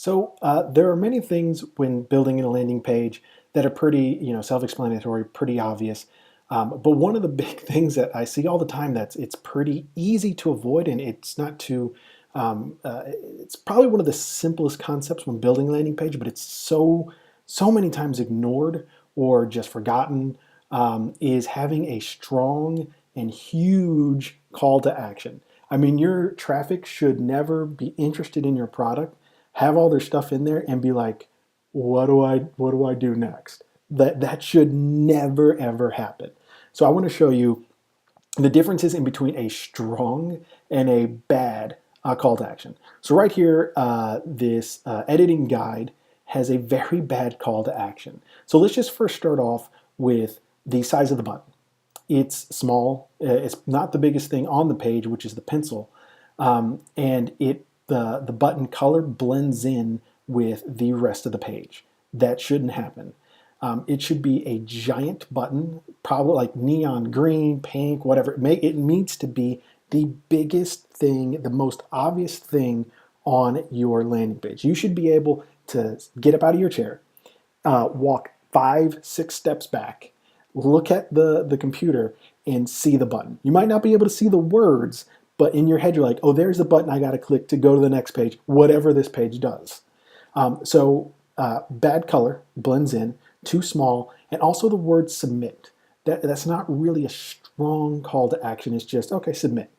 There are many things when building a landing page that are pretty, self-explanatory, pretty obvious. But one of the big things that I see all the time that's it's pretty easy to avoid, and it's not too. It's probably one of the simplest concepts when building a landing page, but it's so many times ignored or just forgotten. Is having a strong and huge call to action. I mean, your traffic should never be interested in your product, have all their stuff in there and be like, what do I do next? That should never ever happen. So I want to show you the differences in between a strong and a bad call to action. So right here, this editing guide has a very bad call to action. So let's just first start off with the size of the button. It's small. It's not the biggest thing on the page, which is the pencil, and the button color blends in with the rest of the page. That shouldn't happen. It should be a giant button, probably like neon green, pink, whatever. It needs to be the biggest thing, the most obvious thing on your landing page. You should be able to get up out of your chair, walk 5, 6 steps back, look at the computer and see the button. You might not be able to see the words, but in your head you're like, oh, there's the button I got to click to go to the next page, whatever this page does. Bad color blends in, too small, and also the word submit. That's not really a strong call to action. It's just, okay, submit.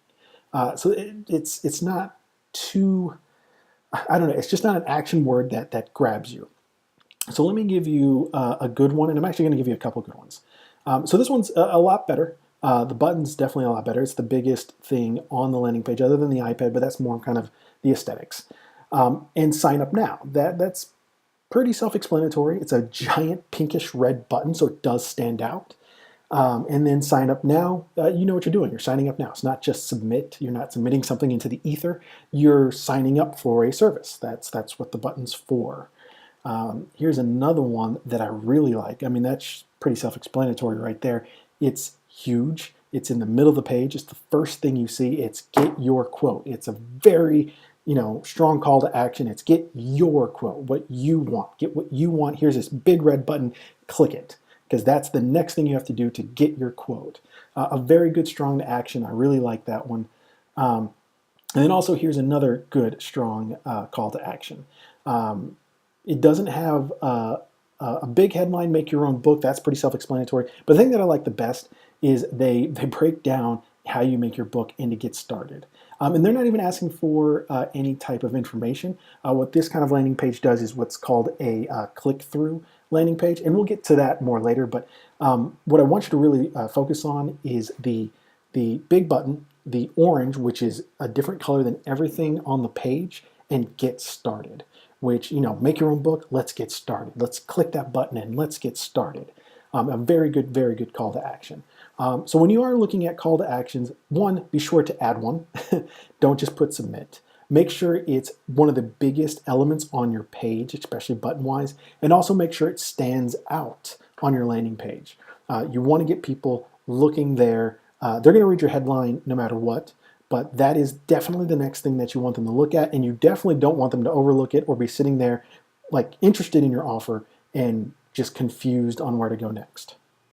It's not too, I don't know, it's just not an action word that grabs you. So let me give you a good one, and I'm actually going to give you a couple good ones. So this one's a lot better. The button's definitely a lot better. It's the biggest thing on the landing page other than the iPad, but that's more kind of the aesthetics. And sign up now. That's pretty self-explanatory. It's a giant pinkish red button, so it does stand out. And then sign up now, you know what you're doing. You're signing up now. It's not just submit. You're not submitting something into the ether. You're signing up for a service. That's what the button's for. Here's another one that I really like. I mean, that's pretty self-explanatory right there. It's huge. It's in the middle of the page. It's the first thing you see. It's get your quote. It's a very, strong call to action. It's get your quote, what you want. Get what you want. Here's this big red button. Click it, because that's the next thing you have to do to get your quote. A very good strong to action. I really like that one. And then also here's another good strong call to action. It doesn't have a big headline, make your own book. That's pretty self-explanatory. But the thing that I like the best is they break down how you make your book and to get started. And they're not even asking for any type of information. What this kind of landing page does is what's called a click-through landing page. And we'll get to that more later. But what I want you to really focus on is the big button, the orange, which is a different color than everything on the page, and get started. Which, make your own book, let's get started. Let's click that button and let's get started. A very good call to action. So when you are looking at call to actions, one, be sure to add one. Don't just put submit. Make sure it's one of the biggest elements on your page, especially button-wise, and also make sure it stands out on your landing page. You want to get people looking there. They're going to read your headline no matter what. But that is definitely the next thing that you want them to look at, and you definitely don't want them to overlook it or be sitting there like interested in your offer and just confused on where to go next.